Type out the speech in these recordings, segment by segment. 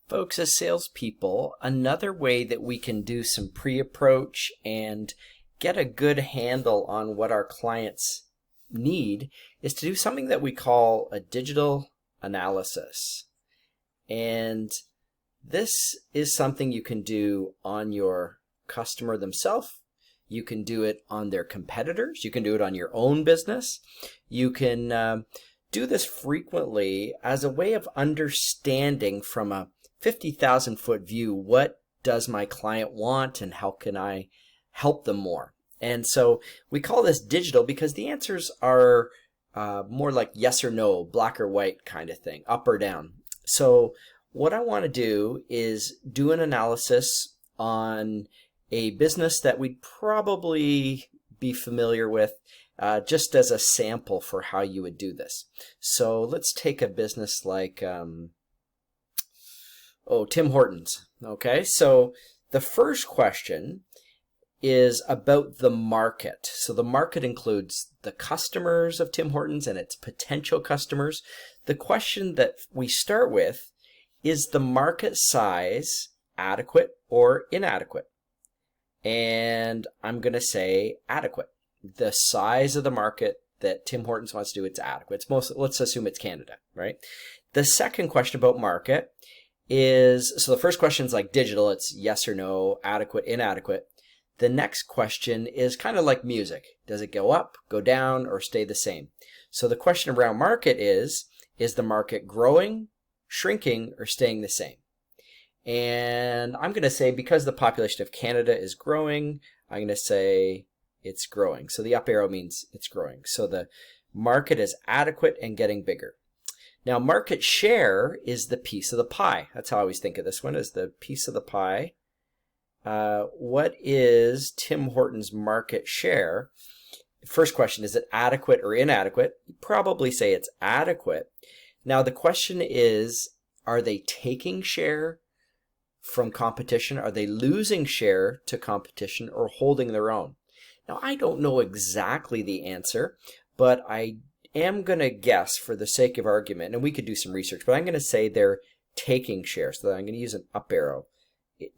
Folks, as salespeople, another way that we can do some pre-approach and get a good handle on what our clients need is to do something that we call a digital analysis. And this is something you can do on your customer themselves. You can do it on their competitors. You can do it on your own business. You can do this frequently as a way of understanding from a 50,000 foot view, what does my client want and how can I help them more? And so we call this digital because the answers are more like yes or no, black or white kind of thing, up or down. So what I want to do is do an analysis on a business that we'd probably be familiar with, just as a sample for how you would do this. So let's take a business like Tim Hortons. Okay, so the first question is about the market. So the market includes the customers of Tim Hortons and its potential customers. The question that we start with is the market size adequate or inadequate? And I'm going to say adequate. The size of the market that Tim Hortons wants to do, it's adequate. Let's assume it's Canada, right? The second question about market is, so the first question is like digital, it's yes or no, adequate, inadequate. The next question is kind of like music. Does it go up, go down, or stay the same? So the question around market is the market growing, shrinking, or staying the same? And I'm going to say because the population of Canada is growing, I'm going to say it's growing. So the up arrow means it's growing. So the market is adequate and getting bigger. Now, market share is the piece of the pie. That's how I always think of this one, as the piece of the pie. What is Tim Hortons' market share? First question, is it adequate or inadequate? You'd probably say it's adequate. Now, the question is, are they taking share from competition? Are they losing share to competition or holding their own? Now, I don't know exactly the answer, but I am going to guess for the sake of argument, and we could do some research, but I'm going to say they're taking share. So I'm going to use an up arrow.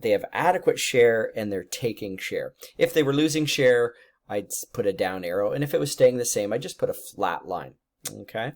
They have adequate share and they're taking share. If they were losing share, I'd put a down arrow. And if it was staying the same, I'd just put a flat line. Okay.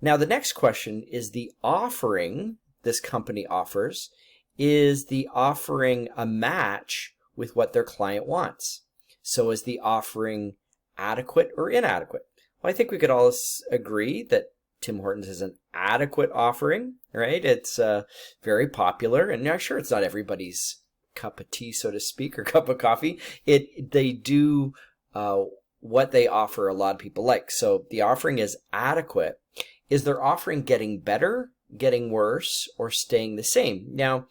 Now, the next question is the offering this company offers. Is the offering a match with what their client wants? So is the offering adequate or inadequate? Well, I think we could all agree that Tim Hortons is an adequate offering, right? It's very popular, and now sure, it's not everybody's cup of tea, so to speak, or cup of coffee. They do what they offer a lot of people like. So the offering is adequate. Is their offering getting better, getting worse, or staying the same? Now,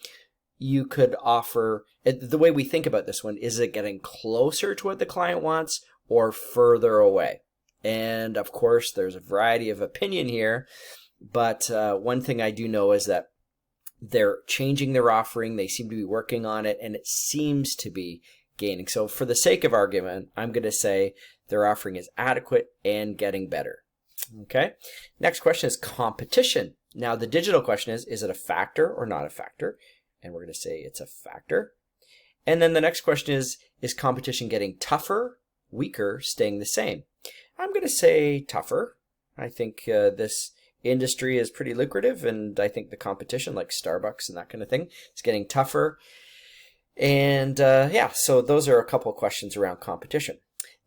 you could offer, the way we think about this one, is it getting closer to what the client wants or further away? And of course, there's a variety of opinion here, but one thing I do know is that they're changing their offering. They seem to be working on it, and it seems to be gaining. So for the sake of argument, I'm going to say their offering is adequate and getting better. Okay. Next question is competition. Now, the digital question is it a factor or not a factor? And we're going to say it's a factor. And then the next question is competition getting tougher, weaker, staying the same? I'm going to say tougher. I think this industry is pretty lucrative, and I think the competition, like Starbucks and that kind of thing, is getting tougher. And yeah, so those are a couple of questions around competition.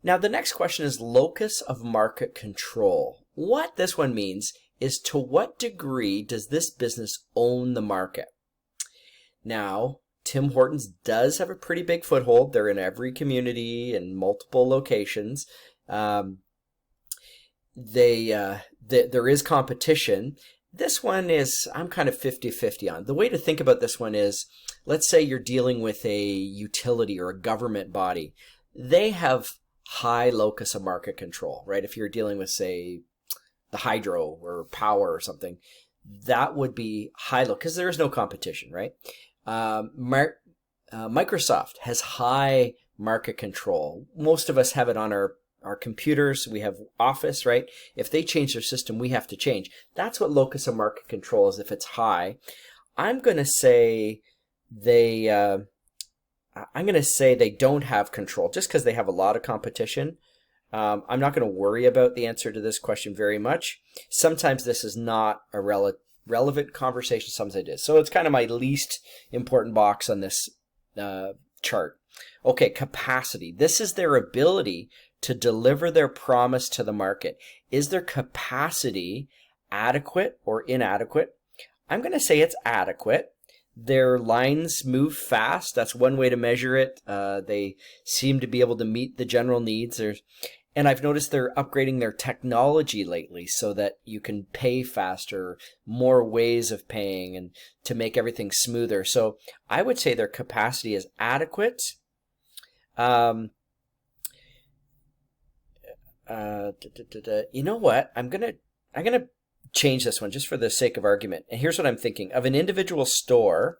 Now, the next question is locus of market control. What this one means is, to what degree does this business own the market? Now, Tim Hortons does have a pretty big foothold. They're in every community and multiple locations. There is competition. This one is, I'm kind of 50-50 on. The way to think about this one is, let's say you're dealing with a utility or a government body. They have high locus of market control, right? If you're dealing with, say, the hydro or power or something, that would be high locus because there is no competition, right? Microsoft has high market control. Most of us have it on our computers. We have Office, right? If they change their system, we have to change. That's what locus of market control is if it's high. I'm going to say they don't have control just because they have a lot of competition. I'm not going to worry about the answer to this question very much. Sometimes this is not a relevant conversation, sometimes it is. So it's kind of my least important box on this chart. Okay, capacity. This is their ability to deliver their promise to the market. Is their capacity adequate or inadequate? I'm going to say it's adequate. Their lines move fast. That's one way to measure it. They seem to be able to meet the general needs. And I've noticed they're upgrading their technology lately so that you can pay faster, more ways of paying, and to make everything smoother. So I would say their capacity is adequate. You know what? I'm gonna change this one just for the sake of argument. And here's what I'm thinking. Of an individual store,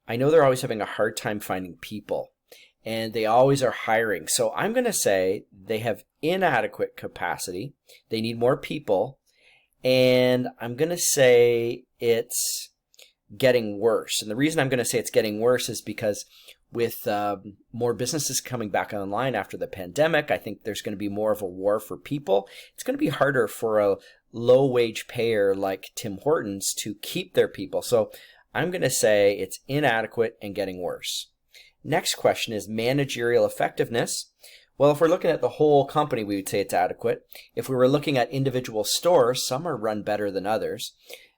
I know they're always having a hard time finding people, and they always are hiring. So I'm going to say they have inadequate capacity. They need more people. And I'm going to say it's getting worse. And the reason I'm going to say it's getting worse is because with more businesses coming back online after the pandemic, I think there's going to be more of a war for people. It's going to be harder for a low-wage payer like Tim Hortons to keep their people. So I'm going to say it's inadequate and getting worse. Next question is managerial effectiveness. Well, if we're looking at the whole company, we would say it's adequate. If we were looking at individual stores, some are run better than others.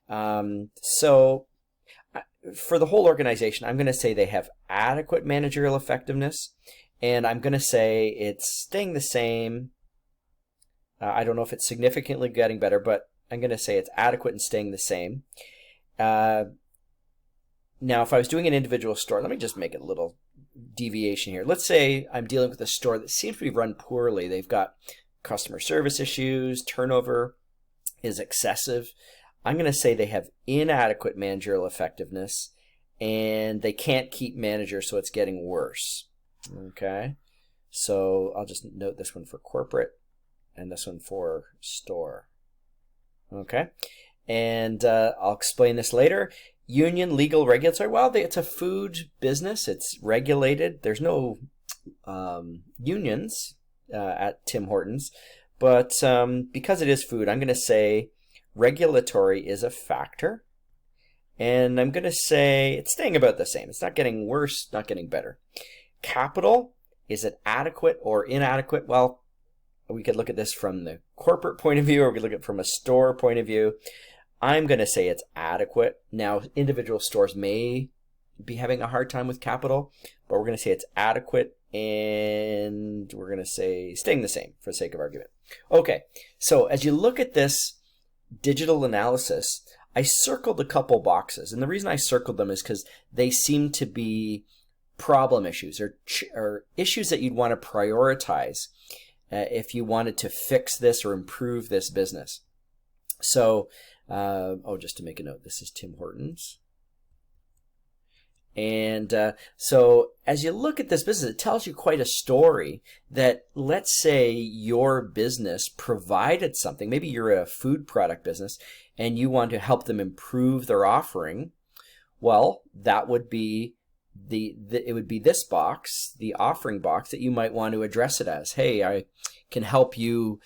So for the whole organization, I'm going to say they have adequate managerial effectiveness, and I'm going to say it's staying the same. I don't know if it's significantly getting better, but I'm going to say it's adequate and staying the same. Now, if I was doing an individual store, let me just make a little deviation here. Let's say I'm dealing with a store that seems to be run poorly. They've got customer service issues, turnover is excessive. I'm going to say they have inadequate managerial effectiveness, and they can't keep managers, so it's getting worse. Okay, so I'll just note this one for corporate and this one for store. Okay, and I'll explain this later. Union, legal, regulatory. Well, it's a food business. It's regulated. There's no unions at Tim Hortons, but because it is food, I'm going to say regulatory is a factor, and I'm going to say it's staying about the same. It's not getting worse, not getting better. Capital, is it adequate or inadequate? Well, we could look at this from the corporate point of view, or we could look at it from a store point of view. I'm going to say it's adequate. Now, individual stores may be having a hard time with capital, but we're going to say it's adequate, and we're going to say staying the same for the sake of argument. Okay, so as you look at this digital analysis, I circled a couple boxes, and the reason I circled them is because they seem to be problem issues or issues that you'd want to prioritize if you wanted to fix this or improve this business. So, just to make a note, this is Tim Hortons. And so as you look at this business, it tells you quite a story that, let's say your business provided something. Maybe you're a food product business and you want to help them improve their offering. Well, that would be it would be this box, the offering box, that you might want to address it as. Hey, I can help you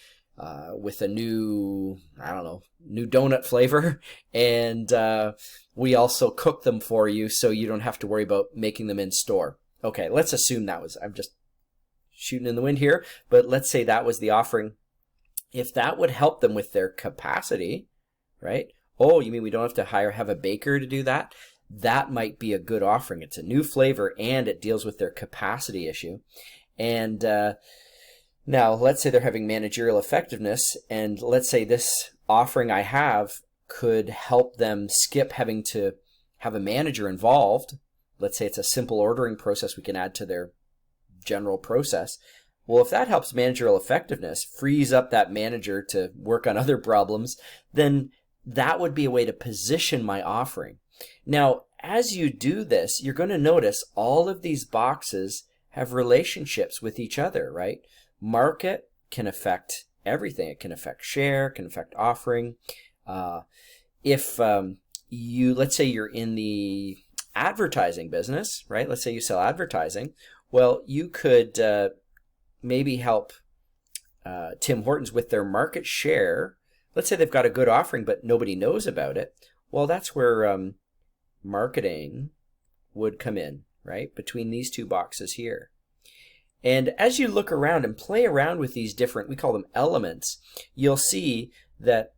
with a new donut flavor, and we also cook them for you so you don't have to worry about making them in store. Okay, let's assume I'm just shooting in the wind here, but let's say that was the offering. If that would help them with their capacity, right? Oh, you mean we don't have to have a baker to do that? That might be a good offering. It's a new flavor and it deals with their capacity issue. And now let's say they're having managerial effectiveness, and let's say this offering I have could help them skip having to have a manager involved. Let's say it's a simple ordering process we can add to their general process. Well, if that helps managerial effectiveness, frees up that manager to work on other problems, then that would be a way to position my offering. Now, as you do this, you're going to notice all of these boxes have relationships with each other, right? Market can affect everything. It can affect share, can affect offering. If let's say you're in the advertising business, right? Let's say you sell advertising. Well, you could maybe help Tim Hortons with their market share. Let's say they've got a good offering, but nobody knows about it. Well, that's where marketing would come in, right? Between these two boxes here. And as you look around and play around with these different, we call them elements, you'll see that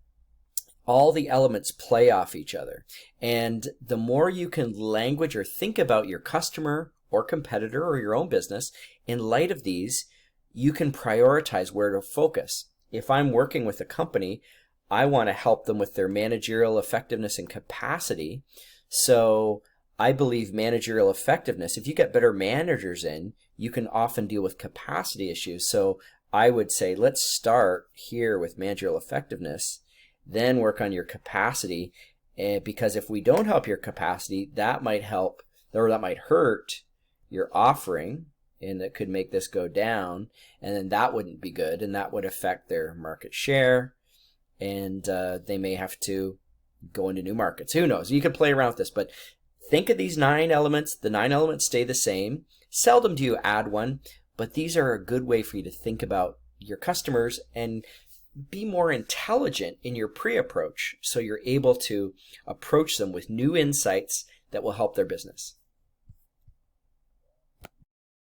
all the elements play off each other. And the more you can language or think about your customer or competitor or your own business, in light of these, you can prioritize where to focus. If I'm working with a company, I want to help them with their managerial effectiveness and capacity. So I believe managerial effectiveness, if you get better managers in, you can often deal with capacity issues. So I would say, let's start here with managerial effectiveness, then work on your capacity. Because if we don't help your capacity, that might help, or that might hurt your offering, and it could make this go down, and then that wouldn't be good, and that would affect their market share, and they may have to go into new markets. Who knows? You can play around with this, but think of these 9 elements. The 9 elements stay the same. Seldom do you add one, but these are a good way for you to think about your customers and be more intelligent in your pre-approach, so you're able to approach them with new insights that will help their business.